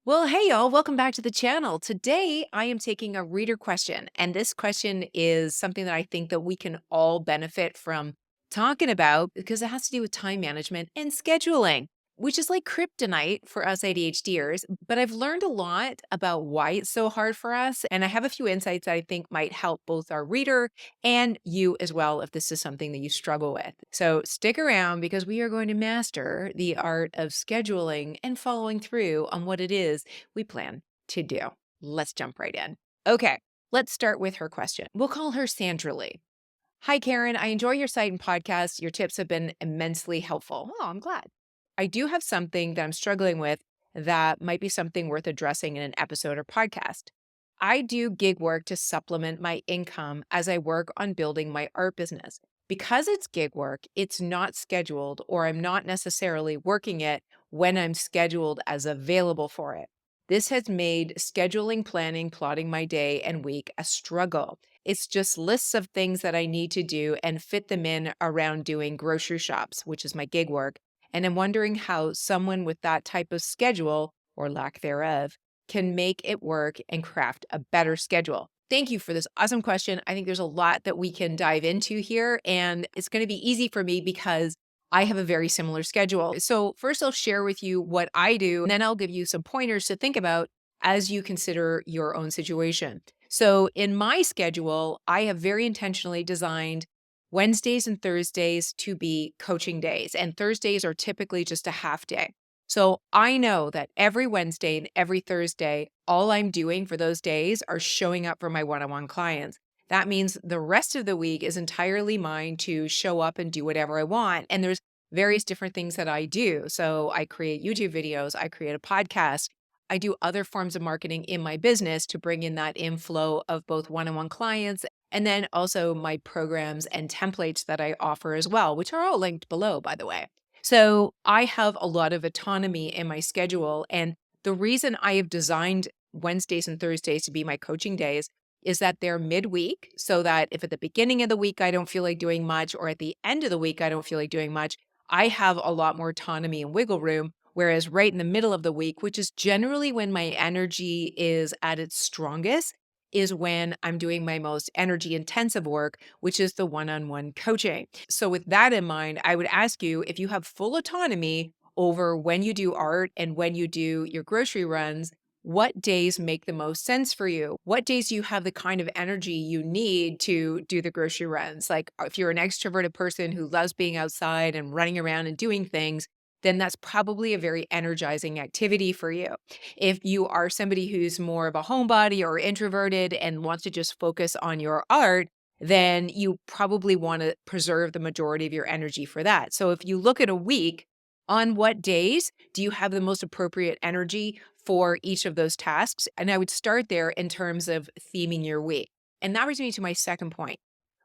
Well, hey, y'all, welcome back to the channel. Today, I am taking a reader question, and this question is something that I think that we can all benefit from talking about because it has to do with time management and scheduling, which is like kryptonite for us ADHDers. But I've learned a lot about why it's so hard for us, and I have a few insights that I think might help both our reader and you as well if this is something that you struggle with. So stick around because we are going to master the art of scheduling and following through on what it is we plan to do. Let's jump right in. Okay, let's start with her question. We'll call her Sandra Lee. Hi, Karen. I enjoy your site and podcast. Your tips have been immensely helpful. Oh, I'm glad. I do have something that I'm struggling with that might be something worth addressing in an episode or podcast. I do gig work to supplement my income as I work on building my art business. Because it's gig work, it's not scheduled, or I'm not necessarily working it when I'm scheduled as available for it. This has made scheduling, planning, plotting my day and week a struggle. It's just lists of things that I need to do and fit them in around doing grocery shops, which is my gig work. And I'm wondering how someone with that type of schedule or lack thereof can make it work and craft a better schedule. Thank you for this awesome question. I think there's a lot that we can dive into here, and it's going to be easy for me because I have a very similar schedule. So, first, I'll share with you what I do, and then I'll give you some pointers to think about as you consider your own situation. So, in my schedule, I have very intentionally designed Wednesdays and Thursdays to be coaching days, and Thursdays are typically just a half day. So I know that every Wednesday and every Thursday, all I'm doing for those days are showing up for my one on one clients. That means the rest of the week is entirely mine to show up and do whatever I want. And there's various different things that I do. So I create YouTube videos, I create a podcast, I do other forms of marketing in my business to bring in that inflow of both one on one clients and then also my programs and templates that I offer as well, which are all linked below, by the way. So I have a lot of autonomy in my schedule. And the reason I have designed Wednesdays and Thursdays to be my coaching days is that they're midweek. So that if at the beginning of the week I don't feel like doing much, or at the end of the week I don't feel like doing much, I have a lot more autonomy and wiggle room. Whereas right in the middle of the week, which is generally when my energy is at its strongest, is when I'm doing my most energy intensive work, which is the one on one coaching. So, with that in mind, I would ask you if you have full autonomy over when you do art and when you do your grocery runs, what days make the most sense for you? What days do you have the kind of energy you need to do the grocery runs? Like, if you're an extroverted person who loves being outside and running around and doing things, then that's probably a very energizing activity for you. If you are somebody who's more of a homebody or introverted and wants to just focus on your art, then you probably want to preserve the majority of your energy for that. So if you look at a week, on what days do you have the most appropriate energy for each of those tasks? And I would start there in terms of theming your week. And that brings me to my second point.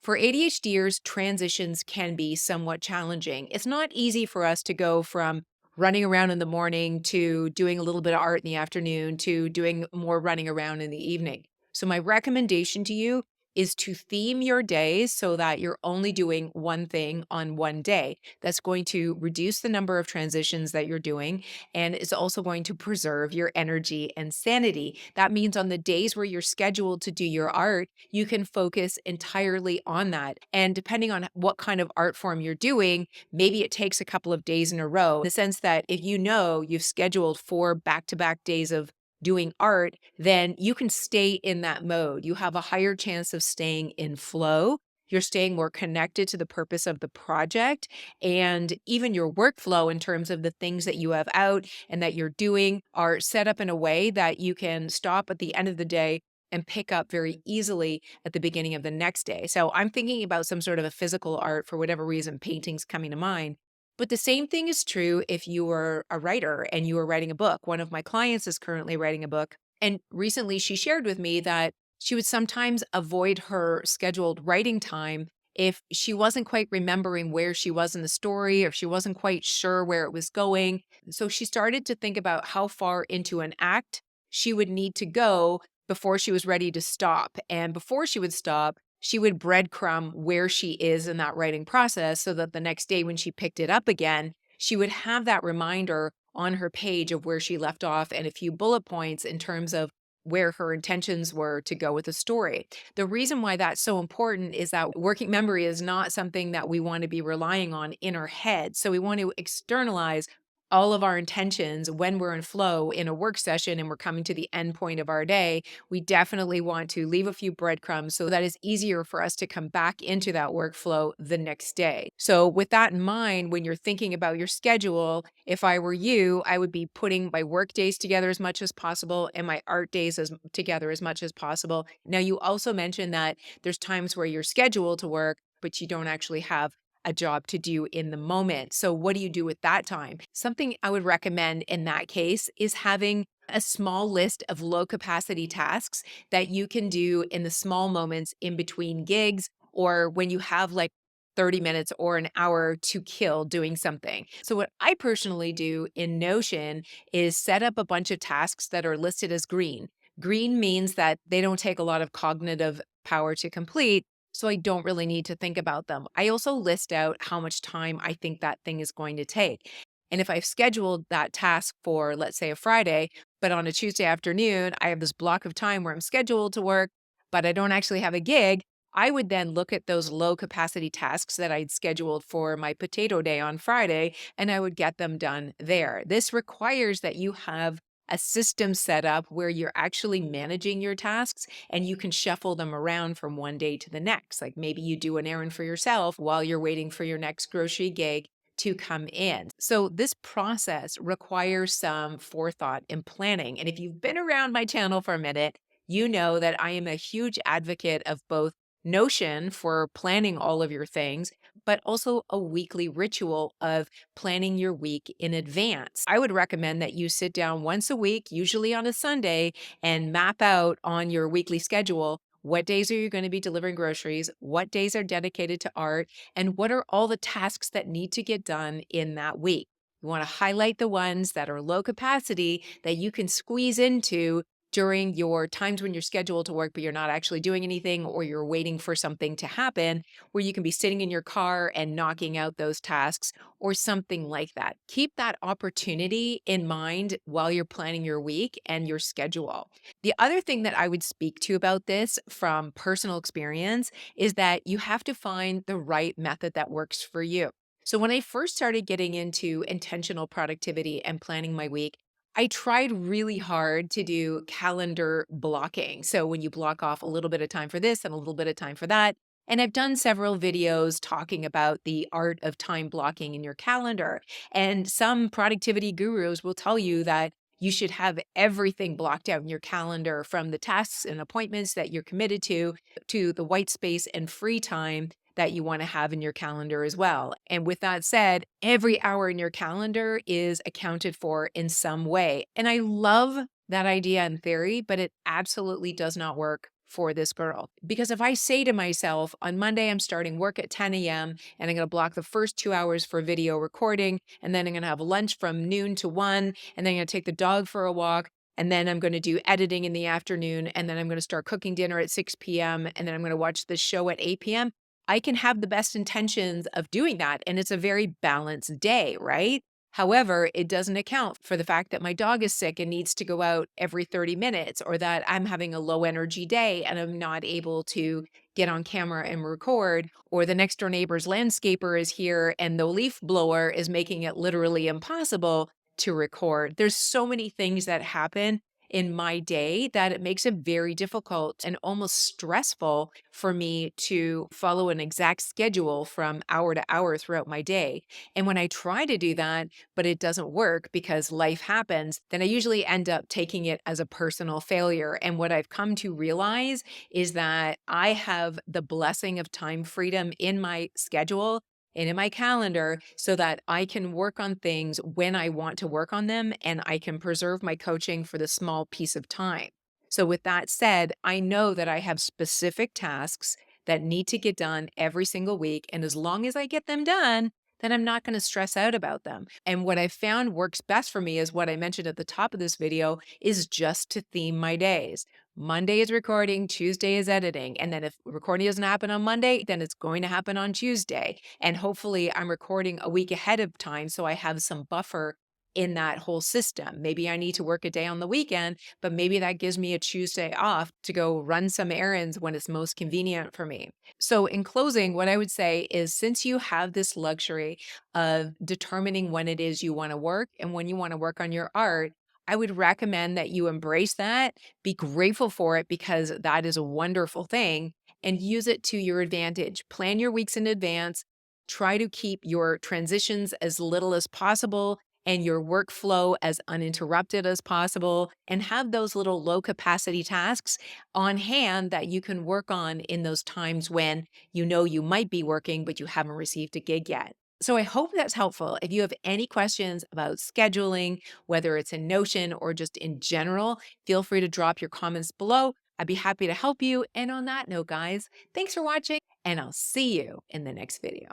For ADHDers, transitions can be somewhat challenging. It's not easy for us to go from running around in the morning to doing a little bit of art in the afternoon to doing more running around in the evening. So, my recommendation to you is to theme your days so that you're only doing one thing on one day. That's going to reduce the number of transitions that you're doing, and it's also going to preserve your energy and sanity. That means on the days where you're scheduled to do your art, you can focus entirely on that. And depending on what kind of art form you're doing, maybe it takes a couple of days in a row, in the sense that if you know you've scheduled 4 back to back days of doing art, then you can stay in that mode. You have a higher chance of staying in flow. You're staying more connected to the purpose of the project, and even your workflow in terms of the things that you have out and that you're doing are set up in a way that you can stop at the end of the day and pick up very easily at the beginning of the next day. So I'm thinking about some sort of a physical art for whatever reason, paintings coming to mind. But the same thing is true if you were a writer and you were writing a book. One of my clients is currently writing a book. And recently she shared with me that she would sometimes avoid her scheduled writing time if she wasn't quite remembering where she was in the story, or if she wasn't quite sure where it was going. So she started to think about how far into an act she would need to go before she was ready to stop. And before she would stop, she would breadcrumb where she is in that writing process so that the next day when she picked it up again, she would have that reminder on her page of where she left off and a few bullet points in terms of where her intentions were to go with the story. The reason why that's so important is that working memory is not something that we want to be relying on in our head. So we want to externalize all of our intentions when we're in flow in a work session and we're coming to the end point of our day. We definitely want to leave a few breadcrumbs so that it's easier for us to come back into that workflow the next day. So, with that in mind, when you're thinking about your schedule, if I were you, I would be putting my work days together as much as possible and my art days together as much as possible. Now, you also mentioned that there's times where you're scheduled to work, but you don't actually have a job to do in the moment. So, what do you do with that time? Something I would recommend in that case is having a small list of low capacity tasks that you can do in the small moments in between gigs or when you have like 30 minutes or an hour to kill doing something. So, what I personally do in Notion is set up a bunch of tasks that are listed as green. Green means that they don't take a lot of cognitive power to complete, so I don't really need to think about them. I also list out how much time I think that thing is going to take. And if I've scheduled that task for, let's say, a Friday, but on a Tuesday afternoon, I have this block of time where I'm scheduled to work, but I don't actually have a gig, I would then look at those low capacity tasks that I'd scheduled for my potato day on Friday, and I would get them done there. This requires that you have a system set up where you're actually managing your tasks and you can shuffle them around from one day to the next. Like maybe you do an errand for yourself while you're waiting for your next grocery gig to come in. So this process requires some forethought and planning. And if you've been around my channel for a minute, you know that I am a huge advocate of both Notion for planning all of your things, but also a weekly ritual of planning your week in advance. I would recommend that you sit down once a week, usually on a Sunday, and map out on your weekly schedule what days are you going to be delivering groceries, what days are dedicated to art, and what are all the tasks that need to get done in that week. You want to highlight the ones that are low capacity that you can squeeze into during your times when you're scheduled to work, but you're not actually doing anything or you're waiting for something to happen, where you can be sitting in your car and knocking out those tasks or something like that. Keep that opportunity in mind while you're planning your week and your schedule. The other thing that I would speak to about this from personal experience is that you have to find the right method that works for you. So, when I first started getting into intentional productivity and planning my week, I tried really hard to do calendar blocking. So when you block off a little bit of time for this and a little bit of time for that. And I've done several videos talking about the art of time blocking in your calendar. And some productivity gurus will tell you that you should have everything blocked out in your calendar from the tasks and appointments that you're committed to the white space and free time that you want to have in your calendar as well. And with that said, every hour in your calendar is accounted for in some way. And I love that idea in theory, but it absolutely does not work for this girl. Because if I say to myself, on Monday, I'm starting work at 10 a.m. and I'm going to block the first 2 hours for video recording, and then I'm going to have lunch from noon to 1, and then I'm going to take the dog for a walk. And then I'm going to do editing in the afternoon. And then I'm going to start cooking dinner at 6 p.m. And then I'm going to watch the show at 8 p.m. I can have the best intentions of doing that, and it's a very balanced day, right? However, it doesn't account for the fact that my dog is sick and needs to go out every 30 minutes, or that I'm having a low energy day and I'm not able to get on camera and record, or the next door neighbor's landscaper is here and the leaf blower is making it literally impossible to record. There's so many things that happen in my day that it makes it very difficult and almost stressful for me to follow an exact schedule from hour to hour throughout my day. And when I try to do that, but it doesn't work because life happens, then I usually end up taking it as a personal failure. And what I've come to realize is that I have the blessing of time freedom in my schedule and in my calendar so that I can work on things when I want to work on them and I can preserve my coaching for the small piece of time. So, with that said, I know that I have specific tasks that need to get done every single week. And as long as I get them done, then I'm not going to stress out about them. And what I found works best for me is what I mentioned at the top of this video is just to theme my days. Monday is recording, Tuesday is editing. And then if recording doesn't happen on Monday, then it's going to happen on Tuesday. And hopefully I'm recording a week ahead of time so I have some buffer in that whole system. Maybe I need to work a day on the weekend, but maybe that gives me a Tuesday off to go run some errands when it's most convenient for me. So, in closing, what I would say is since you have this luxury of determining when it is you want to work and when you want to work on your art, I would recommend that you embrace that, be grateful for it because that is a wonderful thing, and use it to your advantage. Plan your weeks in advance. Try to keep your transitions as little as possible and your workflow as uninterrupted as possible, and have those little low capacity tasks on hand that you can work on in those times when you know you might be working, but you haven't received a gig yet. So I hope that's helpful. If you have any questions about scheduling, whether it's in Notion or just in general, feel free to drop your comments below. I'd be happy to help you. And on that note, guys, thanks for watching, and I'll see you in the next video.